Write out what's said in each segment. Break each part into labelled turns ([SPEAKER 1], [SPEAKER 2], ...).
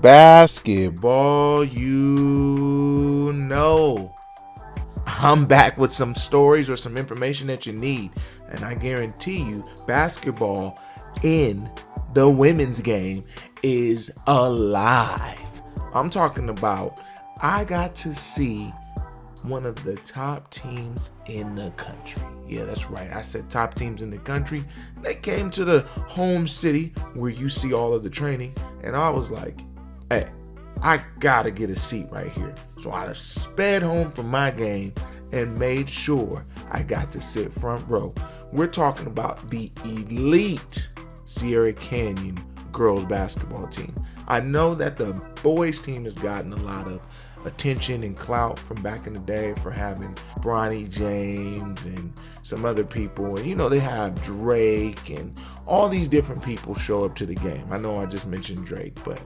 [SPEAKER 1] Basketball, I'm back with some stories or some information that you need. And I guarantee you, basketball in the women's game is alive. I'm talking about, I got to see one of the top teams in the country. Yeah, that's right. I said top teams in the country. They came to the home city where you see all of the training. And I was like, hey, I gotta get a seat right here. So I sped home from my game and made sure I got to sit front row. We're talking about the elite Sierra Canyon girls basketball team. I know that the boys team has gotten a lot of attention and clout from back in the day for having Bronny James and some other people. And, they have Drake and all these different people show up to the game. I know I just mentioned Drake, but,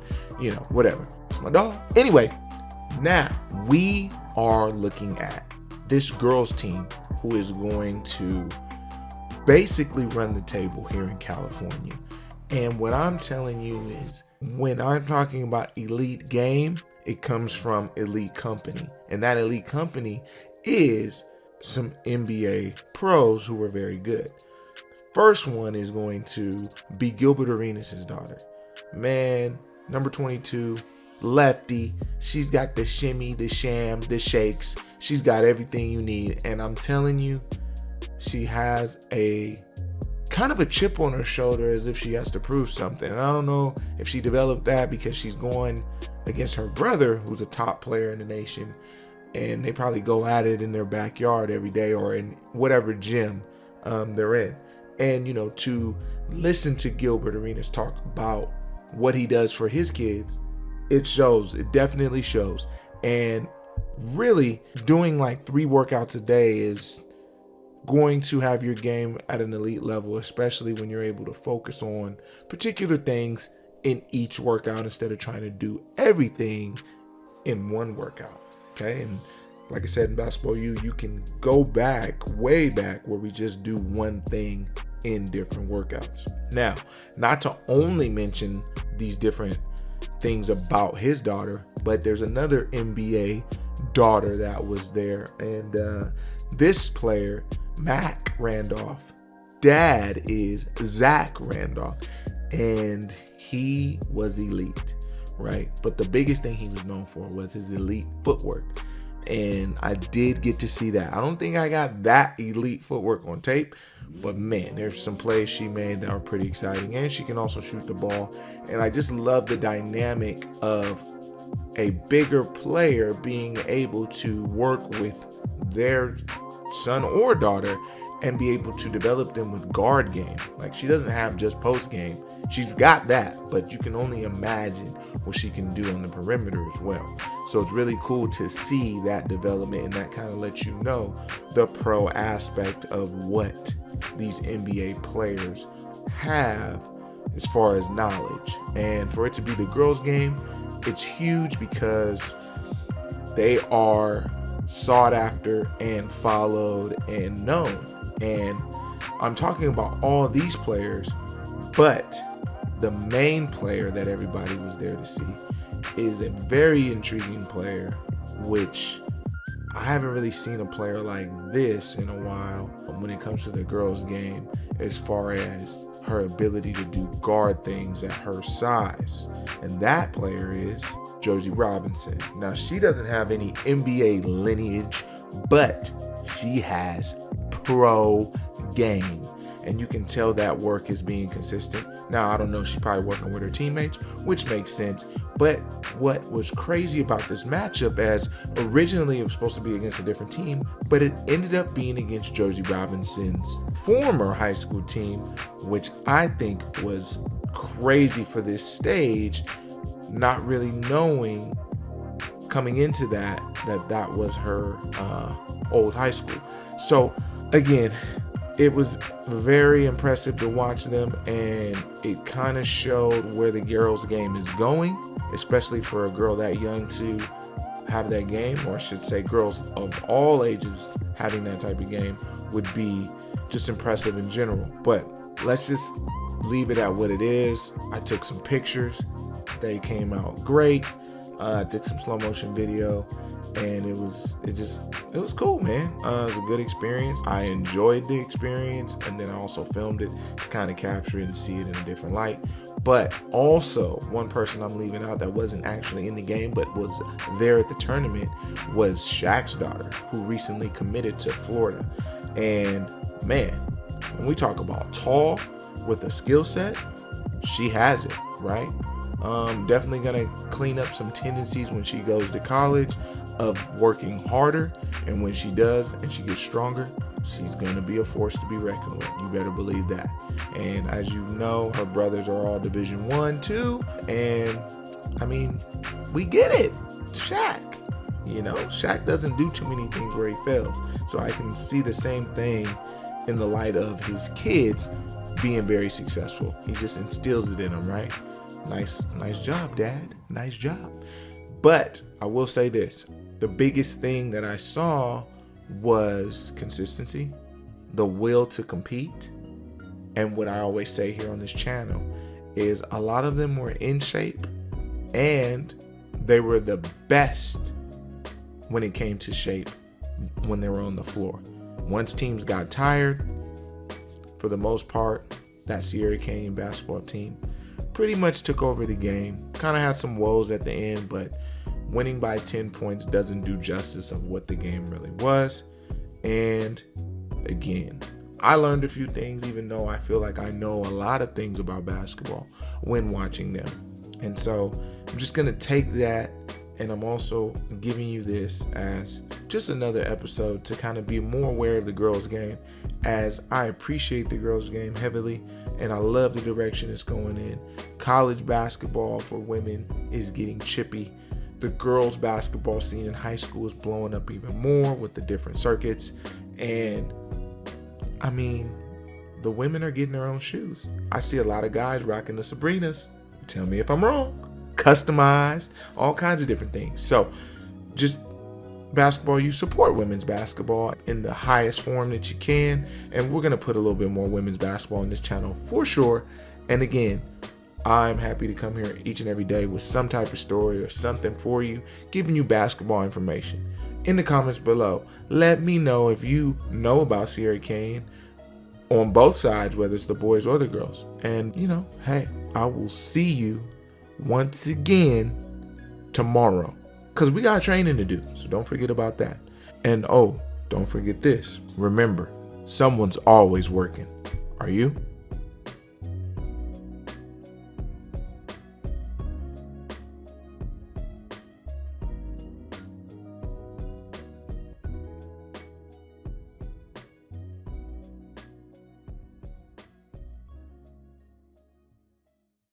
[SPEAKER 1] whatever. It's my dog. Anyway, now we are looking at this girls team who is going to basically run the table here in California. And what I'm telling you is, when I'm talking about elite game, it comes from elite company. And that elite company is some NBA pros who are very good. First one is going to be Gilbert Arenas' daughter. Man, number 22, lefty. She's got the shimmy, the sham, the shakes. She's got everything you need. And I'm telling you, she has a kind of a chip on her shoulder as if she has to prove something. And I don't know if she developed that because she's going against her brother, who's a top player in the nation, and they probably go at it in their backyard every day or in whatever gym they're in. And, to listen to Gilbert Arenas talk about what he does for his kids, it shows. It definitely shows. And really, doing like 3 workouts a day is going to have your game at an elite level, especially when you're able to focus on particular things in each workout instead of trying to do everything in one workout. Okay. And like I said, in basketball, you can go back, way back, where we just do one thing in different workouts. Now, not to only mention these different things about his daughter, but there's another NBA daughter that was there. And this player, Mac Randolph, dad is Zach Randolph, and he was elite, right? But the biggest thing he was known for was his elite footwork. And I did get to see that. I don't think I got that elite footwork on tape, but man, there's some plays she made that were pretty exciting. And she can also shoot the ball. And I just love the dynamic of a bigger player being able to work with their son or daughter and be able to develop them with guard game. Like, she doesn't have just post game. She's got that, but you can only imagine what she can do on the perimeter as well. So it's really cool to see that development, and that kind of lets you know the pro aspect of what these NBA players have as far as knowledge. And for it to be the girls' game, it's huge because they are sought after and followed and known. And I'm talking about all these players, but the main player that everybody was there to see is a very intriguing player, which I haven't really seen a player like this in a while when it comes to the girls' game, as far as her ability to do guard things at her size. And that player is Jerzy Robinson. Now, she doesn't have any NBA lineage, but she has pro game. And you can tell that work is being consistent. Now, I don't know, she's probably working with her teammates, which makes sense. But what was crazy about this matchup, as originally it was supposed to be against a different team, but it ended up being against Jerzy Robinson's former high school team, which I think was crazy for this stage, not really knowing coming into that was her old high school. So again, it was very impressive to watch them, and it kind of showed where the girls' game is going, especially for a girl that young to have that game, or I should say girls of all ages having that type of game would be just impressive in general. But let's just leave it at what it is. I took some pictures. They came out great. Did some slow motion video, and it was cool, man. It was a good experience. I enjoyed the experience, and then I also filmed it to kind of capture it and see it in a different light. But also, one person I'm leaving out that wasn't actually in the game but was there at the tournament was Shaq's daughter, who recently committed to Florida. And man, when we talk about tall with a skill set, she has it, right? Definitely gonna clean up some tendencies when she goes to college of working harder, and when she does and she gets stronger, she's gonna be a force to be reckoned with. You better believe that. And as you know, her brothers are all Division 1, 2, and I mean, we get it. Shaq, Shaq doesn't do too many things where he fails. So I can see the same thing in the light of his kids being very successful. He just instills it in them, right? Nice job, Dad. Nice job. But I will say this. The biggest thing that I saw was consistency, the will to compete. And what I always say here on this channel is a lot of them were in shape and they were the best when it came to shape when they were on the floor. Once teams got tired, for the most part, that Sierra Canyon basketball team pretty much took over the game. Kind of had some woes at the end, but winning by 10 points doesn't do justice of what the game really was. And again, I learned a few things, even though I feel like I know a lot of things about basketball when watching them. And so I'm just going to take that, and I'm also giving you this as just another episode to kind of be more aware of the girls' game, as I appreciate the girls' game heavily, and I love the direction it's going in. College basketball for women is getting chippy. The girls' basketball scene in high school is blowing up even more with the different circuits. And I mean, the women are getting their own shoes. I see a lot of guys rocking the Sabrinas. Tell me if I'm wrong. Customized, all kinds of different things. So just basketball, you support women's basketball in the highest form that you can. And we're going to put a little bit more women's basketball on this channel for sure. And again, I'm happy to come here each and every day with some type of story or something for you, giving you basketball information. In the comments below, let me know if you know about Sierra Canyon on both sides, whether it's the boys or the girls. And, hey, I will see you once again tomorrow, because we got training to do. So don't forget about that. And don't forget this. Remember, someone's always working. Are you?